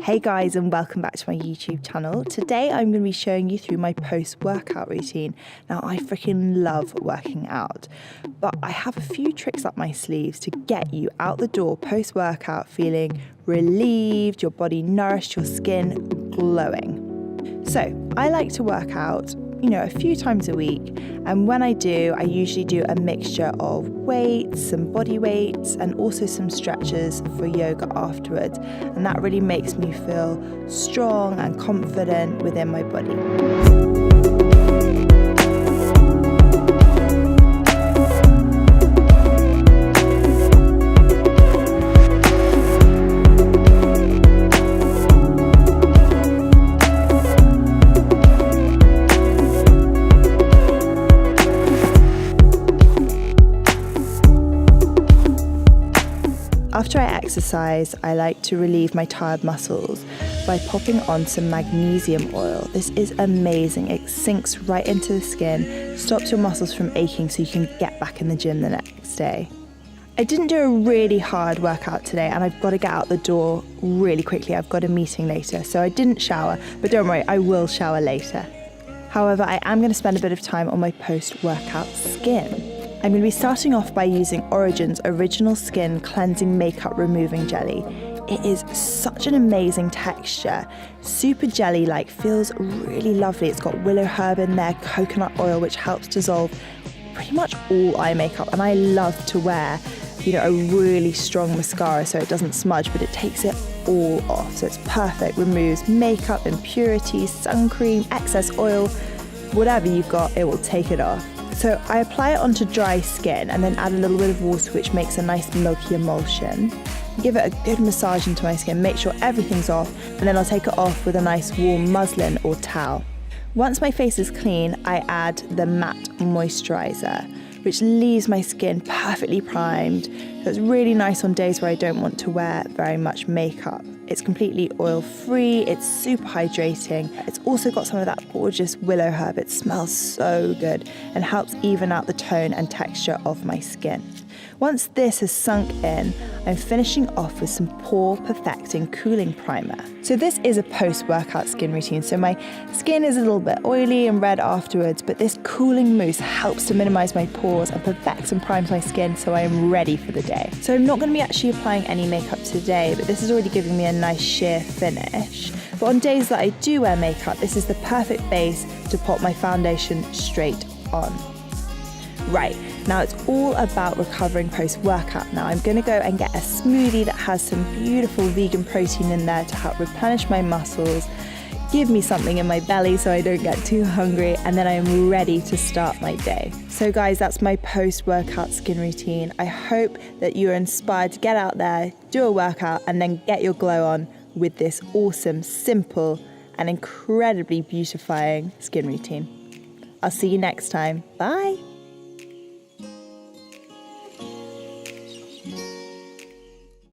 Hey guys, and welcome back to my YouTube channel. Today I'm going to be showing you through my post-workout routine. Now I freaking love working out, but I have a few tricks up my sleeves to get you out the door post-workout feeling relieved, your body nourished, your skin glowing. So I like to work out, a few times a week, and when I do, I usually do a mixture of weights, some body weights, and also some stretches for yoga afterwards, and that really makes me feel strong and confident within my body. After I exercise, I like to relieve my tired muscles by popping on some magnesium oil. This is amazing. It sinks right into the skin, stops your muscles from aching so you can get back in the gym the next day. I didn't do a really hard workout today and I've got to get out the door really quickly. I've got a meeting later, so I didn't shower, but don't worry, I will shower later. However, I am going to spend a bit of time on my post-workout skin. I'm going to be starting off by using Origin's Original Skin Cleansing Makeup Removing Jelly. It is such an amazing texture, super jelly-like, feels really lovely. It's got willow herb in there, coconut oil, which helps dissolve pretty much all eye makeup. And I love to wear, a really strong mascara so it doesn't smudge, but it takes it all off. So it's perfect, removes makeup, impurities, sun cream, excess oil, whatever you've got, it will take it off. So I apply it onto dry skin and then add a little bit of water, which makes a nice milky emulsion. Give it a good massage into my skin, make sure everything's off, and then I'll take it off with a nice warm muslin or towel. Once my face is clean, I add the matte moisturizer, which leaves my skin perfectly primed. So it's really nice on days where I don't want to wear very much makeup. It's completely oil-free, it's super hydrating. It's also got some of that gorgeous willow herb. It smells so good and helps even out the tone and texture of my skin. Once this has sunk in, I'm finishing off with some pore perfecting cooling primer. So this is a post-workout skin routine, so my skin is a little bit oily and red afterwards, but this cooling mousse helps to minimize my pores and perfects and primes my skin so I am ready for the day. So I'm not going to be actually applying any makeup today, but this is already giving me a nice sheer finish. But on days that I do wear makeup, this is the perfect base to pop my foundation straight on. Right, now it's all about recovering post-workout. Now I'm going to go and get a smoothie that has some beautiful vegan protein in there to help replenish my muscles, give me something in my belly so I don't get too hungry, and then I'm ready to start my day. So guys, that's my post-workout skin routine. I hope that you're inspired to get out there, do a workout, and then get your glow on with this awesome, simple, and incredibly beautifying skin routine. I'll see you next time. Bye.